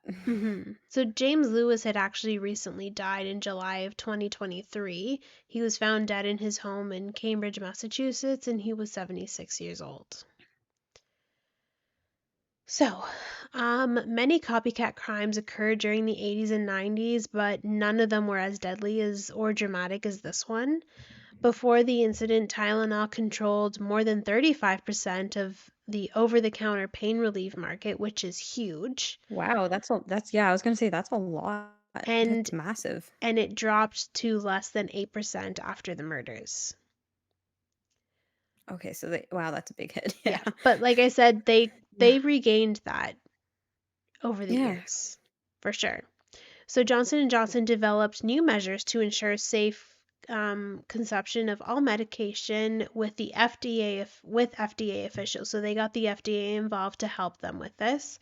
So James Lewis had actually recently died in July of 2023. He was found dead in his home in Cambridge, Massachusetts, and he was 76 years old. So, many copycat crimes occurred during the 80s and 90s, but none of them were as deadly as or dramatic as this one. Before the incident, Tylenol controlled more than 35% of the over-the-counter pain relief market, which is huge, Wow, yeah, I was gonna say that's a lot. and That's massive. it dropped to less than 8% after the murders. Okay, so wow, that's a big hit. Yeah, Yeah. but like I said, Yeah. they regained that over the Yeah. years, for sure. So Johnson & Johnson developed new measures to ensure safe consumption of all medication with the FDA officials. So they got the FDA involved to help them with this.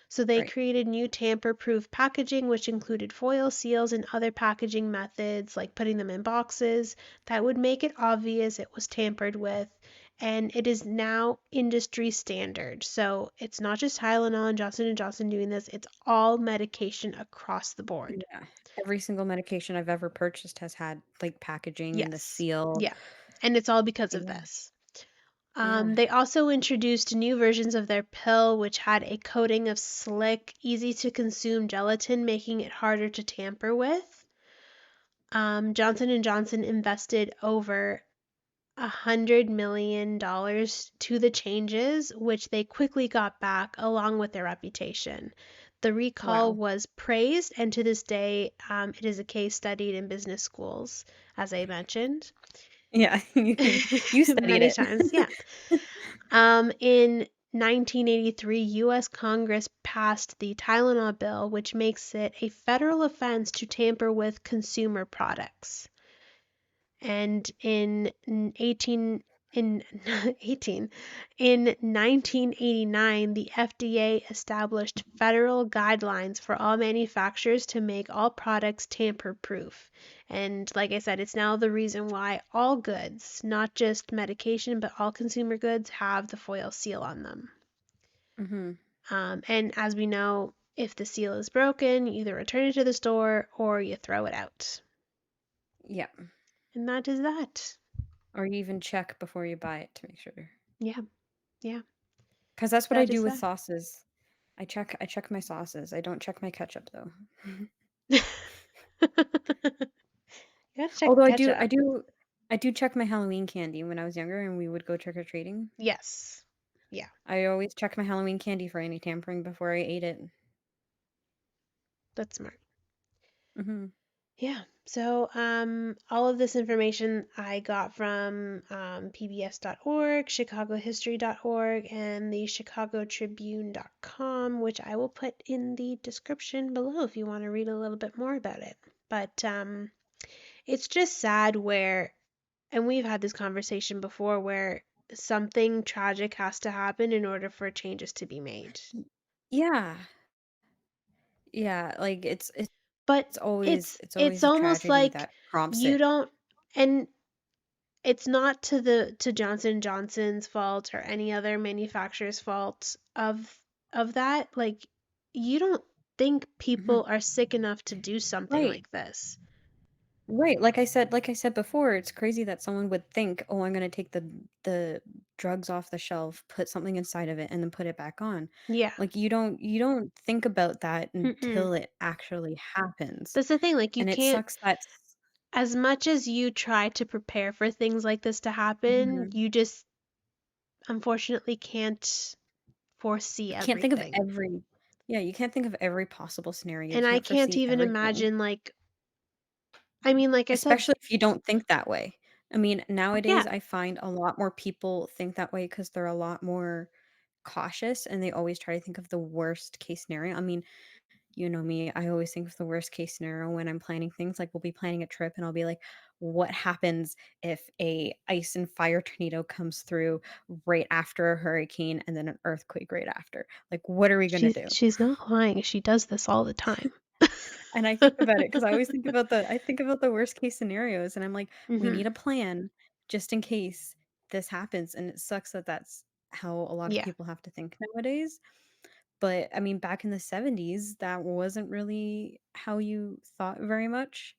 So they Right. created new tamper-proof packaging, which included foil seals and other packaging methods, like putting them in boxes that would make it obvious it was tampered with. And it is now industry standard. So it's not just Tylenol and Johnson & Johnson doing this, it's all medication across the board. Yeah. Every single medication I've ever purchased has had, like, packaging and the Yes. seal. Yeah. And it's all because of Yeah. this. Yeah. They also introduced new versions of their pill, which had a coating of slick, easy to consume gelatin, making it harder to tamper with. Johnson & Johnson invested over $100 million to the changes, which they quickly got back along with their reputation. The recall Wow. was praised, and to this day, it is a case studied in business schools, as I mentioned. Yeah, you studied Many it. times, yeah. In 1983, U.S. Congress passed the Tylenol bill, which makes it a federal offense to tamper with consumer products. And in 18 in 18 in 1989, the FDA established federal guidelines for all manufacturers to make all products tamper-proof. And like I said, it's now the reason why all goods, not just medication, but all consumer goods have the foil seal on them. Mhm. And as we know, if the seal is broken, you either return it to the store or you throw it out. Yeah. And that is that. Or you even check before you buy it to make sure. Yeah, yeah, 'Cause that's what I that do is with that. sauces. I check my sauces. I don't check my ketchup though. You gotta check the Although I do I ketchup. do I do check my Halloween candy when I was younger and we would go trick or treating. Yes. Yeah, I always checked my Halloween candy for any tampering before I ate it. that's smart. Mhm. Yeah. So, all of this information I got from pbs.org, chicagohistory.org, and the chicagotribune.com, which I will put in the description below if you want to read a little bit more about it. But it's just sad where, and we've had this conversation before, where something tragic has to happen in order for changes to be made. Y Yeah. Yeah, like, But it's always it's it's it's always a almost tragedy like that prompts you it. don't, and it's not to Johnson& Johnson's fault or any other manufacturer's fault of that. Like, you don't think Mhm. people are sick enough to do something Right. like this. Right, like I said before, it's crazy that someone would think, "Oh, I'm gonna take the drugs off the shelf, put something inside of it, and then put it back on." Yeah. Like, you don't think about that Mm-mm. until it actually happens, That's the thing, like you and it can't, sucks that s as much as you try to prepare for things like this to happen, Mhm. you just unfortunately can't foresee You can't think of everything. every Yeah, you can't think of every possible scenario, you And I can't can't foresee even everything. imagine, like, I mean, like I said, Especially if you don't think that way. I mean, yeah. nowadays, I find a lot more people think that way because 'cause they're a lot more cautious, and they always try to think of the worst case scenario. I mean, you know me, I always think of the worst case scenario when I'm planning things, like, we'll be planning a trip, and I'll be like, "What happens if a ice and fire tornado comes through right after a hurricane and then an earthquake right after? Like, what are we gonna She's do?" she's not lying. She does this all the time. And I think about it because I think about the worst case scenarios, and I'm like, "We Mhm. need a plan just in case this happens," and it sucks that that's how a lot of Yeah. people have to think nowadays, but, I mean, back in the '70s, that wasn't really how you thought very much,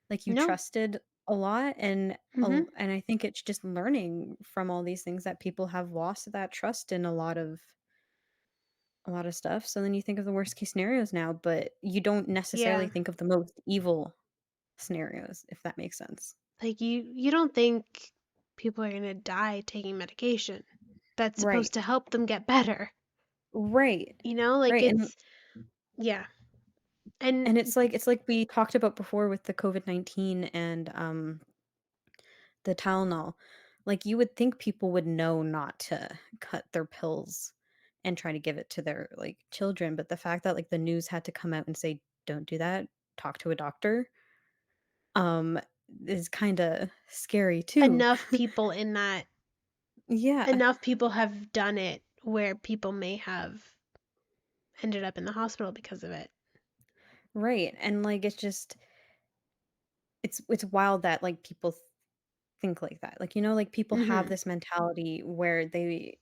like, you No. trusted a lot, Mhm. and I think it's just learning from all these things that people have lost that trust in a lot of stuff, so then you think of the worst case scenarios now, but you don't necessarily Yeah. think of the most evil scenarios, if that makes sense. Like you don't think people are gonna die taking medication that's supposed Right. to help them get better. Right. You know, like Right, and it's yeah. And and it's like we talked about before with the COVID-19 and, the Tylenol. Like, you would think people would know not to cut their pills and try to give it to their, like, children, but the fact that, like, the news had to come out and say, "Don't do that, talk to a doctor," um, is kinda scary too. enough people in that Yeah, enough people have done it where people may have ended up in the hospital because of it. right, and, like, it's wild that, like, people think like that. Like, like, people have Mhm. this mentality where they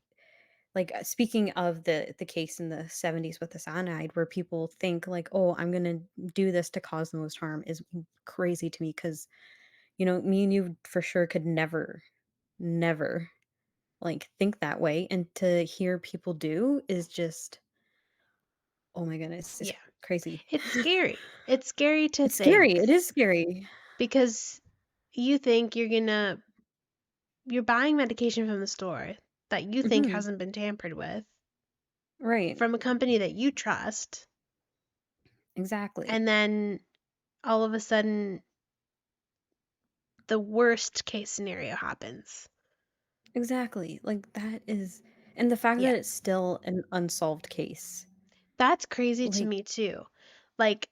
like, speaking of the case in the '70s with the cyanide where people think like, "Oh, I'm gonna do this to cause the most harm," is crazy to me because me and you for sure could never, never, like, think that way, and to hear people do is just oh my goodness, it's Yeah. crazy. It's scary. It's scary to It's scary, think it is scary. because you think you're buying medication from the store that you think Mhm. hasn't been tampered with Right. from a company that you trust. Exactly. And then all of a sudden, the worst case scenario happens. Exactly. Like, that is and the fact Yeah. that it's still an unsolved case. That's crazy to Like me too. Like,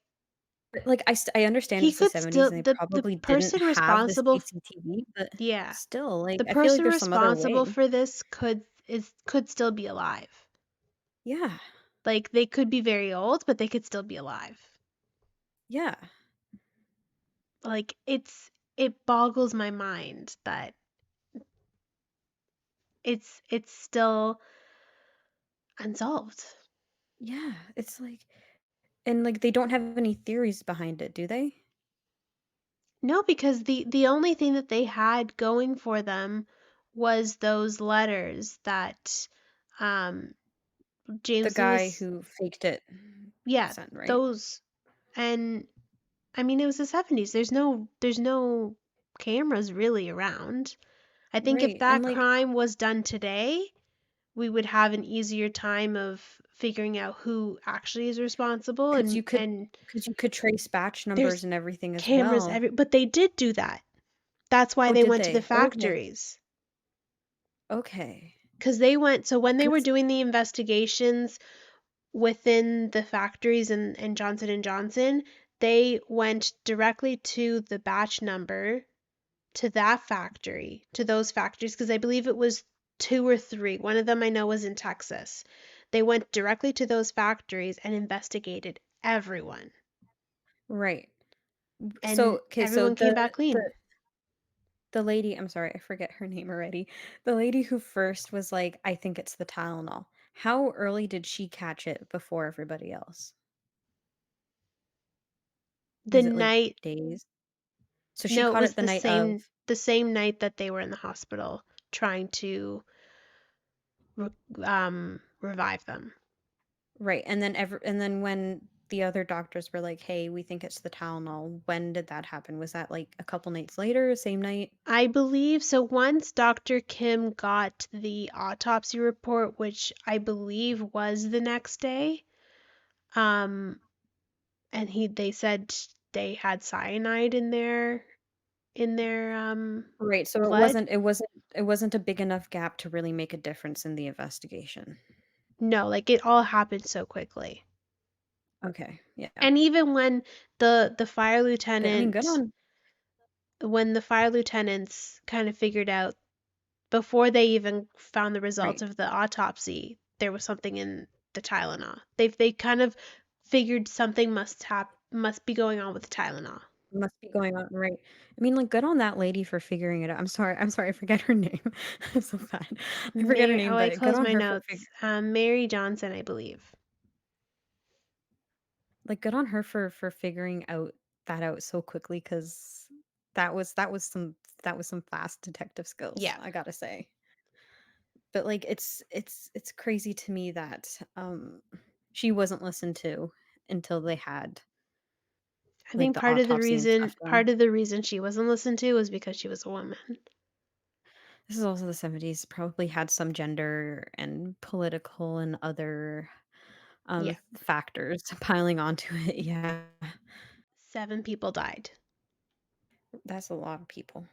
I understand he it's the could '70s still and they the probably didn't person have the responsible CCTV, but yeah. still, like, The I feel like person there's some other responsible way. for this could still be alive. Yeah. Like, they could be very old, but they could still be alive. Yeah. Like, it boggles my mind that it's still unsolved. Yeah. It's like and, like, they don't have any theories behind it, do they? No, because the only thing that they had going for them was those letters that um The James guy Lewis, who faked it yeah, sent, right? those. And I mean, it was the 70s. There's no cameras really around. I think if Right, and, that like, crime was done today, we would have an easier time of figuring out who actually is responsible, because and you could because you could trace batch numbers there's and everything as cameras well. every but they did do that. That's why Oh, they did went to the they? Okay. factories. Okay. Because they went, so when they were 'Cause doing the investigations within the factories and Johnson and Johnson, they went directly to the batch number, to that factory, to those factories, because I believe it was two or three. One of them I know was in Texas. They went directly to those factories and investigated everyone, right. So, and okay, so everyone came back clean. the lady I'm sorry, I forget her name already. The lady who first was like, "I think it's the Tylenol." How early did she catch it before everybody else? The Was it, like, night, days? So she no, it caught was it the night of the same night that they were in the hospital trying to revive them. right, and then when the other doctors were like, "Hey, we think it's the Tylenol," when did that happen? Was that, like, a couple nights later, same night? I believe so. Once Dr. Kim got the autopsy report, which I believe was the next day, um, and they said they had cyanide in their Right, so blood. it wasn't a big enough gap to really make a difference in the investigation. No, like it all happened so quickly. Okay, yeah. And even the fire Good I mean, good lieutenant, on when the fire lieutenants kind of figured out before they even found the results right. of the autopsy, there was something in the Tylenol. They kind of figured something must be going on with the Tylenol. Must be going on, right. I mean, like, good on that lady for figuring it out. I'm sorry, I forget her name. I'm so bad. I forget her Mary, oh, name, I but good closed on my her for notes. Mary Johnson, I believe. good on her for figuring out so quickly, because that was some fast detective skills, Yeah, I gotta say. But, like, it's crazy to me that, she wasn't listened to until they had, I like, think the autopsy and stuff part done. of the reason she wasn't listened to was because she was a woman. This is also the '70s, probably had some gender and political and other, Yeah, factors piling onto it, yeah. 7 people died, That's a lot of people.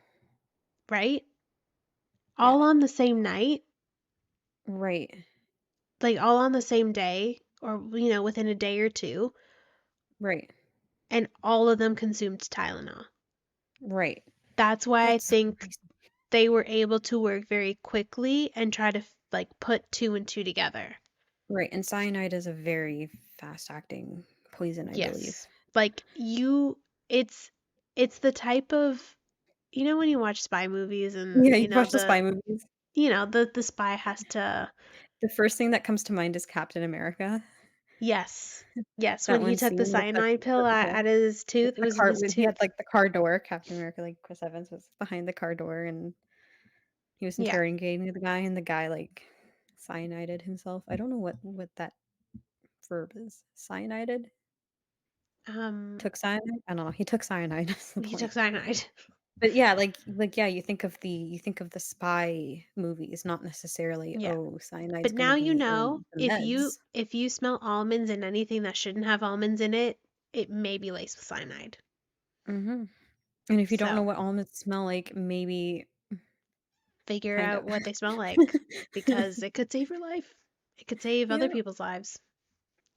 right? Yeah. All on the same night, Right. like all on the same day, or within a day or two, Right. and all of them consumed Tylenol. Right. That's why I That's so think crazy. they were able to work very quickly and try to like put two and two together. Right, and cyanide is a very fast-acting poison, I believe. Yes. Like it's it's the type of, when you watch spy movies and Yeah, you watch the spy movies. the spy has to, The first thing that comes to mind is Captain America. yes. Yes, when That he one took the scene with cyanide pill the out of his with tooth, it the was in car his when he had, tooth. like, the car door, Captain America, like, Chris Evans was behind the car door, and he was Yeah. interrogating the guy, and the guy, like, cyanided himself. I don't know what that verb is. Cyanided? Um Took cyanide? I don't know, he took cyanide, that's the he took point. cyanide. But yeah, yeah, you think of the spy movies, not necessarily, Yeah. "Oh, cyanide's But gonna now be in the if you meds." if you smell almonds and anything that shouldn't have almonds in it, it may be laced with cyanide. Mhm. And if you don't know So what almonds smell like, maybe figure find out out. what they smell like because it could save your life. It could save other Yeah. people's lives.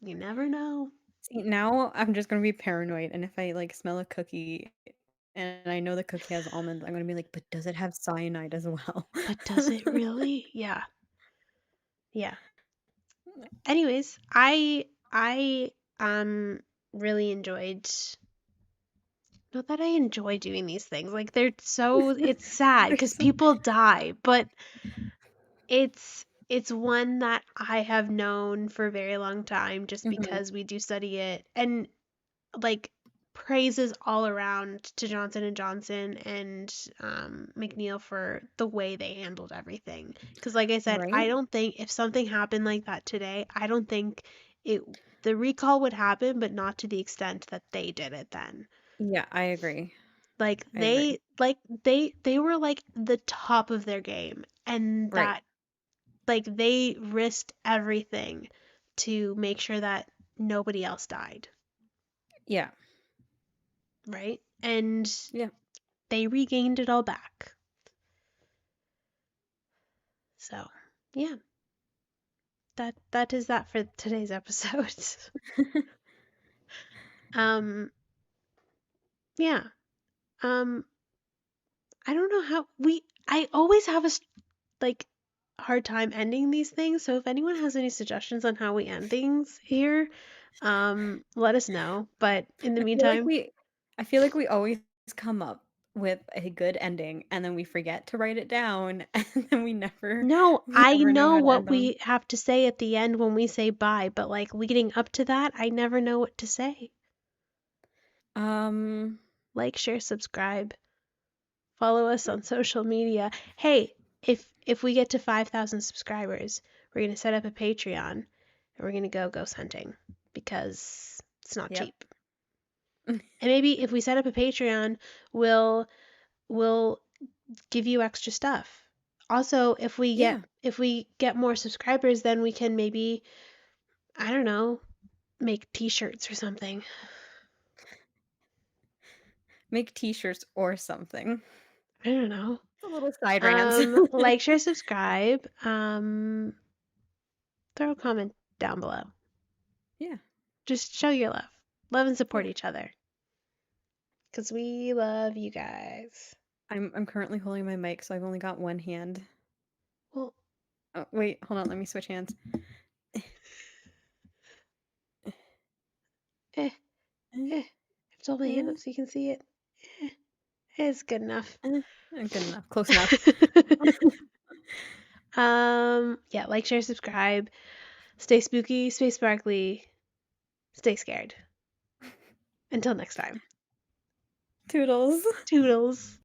You never know. See, now I'm just gonna be paranoid, and if I, like, smell a cookie and I know the cookie has almonds, I'm gonna be like, "But does it have cyanide as well?" But does it really? Yeah. Yeah. Anyways, I really enjoyed, not that I enjoy doing these things. Like they're so, it's sad They're because so people die, but it's one that I have known for a very long time just Mhm. because we do study it. And like praises all around to Johnson and Johnson and McNeil for the way they handled everything. Because like I said, Right? I don't think if something happened like that today, I don't think it the recall would happen, but not to the extent that they did it then. Yeah, I agree. Like I agree. they were like the top of their game, and Right. that like they risked everything to make sure that nobody else died, Yeah. right? And Yeah. they regained it all back. So, yeah, that is that for today's episode. um, yeah. Um, I don't know how I always have like hard time ending these things. So if anyone has any suggestions on how we end things here, let us know. But in the I feel like meantime, we I feel like we always come up with a good ending, and then we forget to write it down, and then no, we I never know know how to what end them. we have to say at the end when we say bye, but like leading up to that, I never know what to say. Um, Like, share, subscribe. Follow us on social media. Hey, if we get to 5,000 subscribers, we're going to set up a Patreon and we're going to go ghost hunting because it's not yep. cheap. And maybe if we set up a Patreon, we'll give you extra stuff. Also, Yeah. if we get more subscribers, then we can maybe, I don't know, make t-shirts or something. Make t-shirts or something. I don't know. It's a little side rant. Like, share, subscribe. Throw a comment down below. Yeah. Just show your love. Love and support Yeah. each other. Because we love you guys. I'm currently holding my mic, so I've only got one hand. Well, Oh, wait, hold on, let me switch hands. eh, Eh, eh. It's all my eh, hand so you can see it. Eh, it's good enough. good enough. Close enough. Yeah, like, share, subscribe. Stay spooky, stay sparkly, stay scared. Until next time. Toodles. Toodles.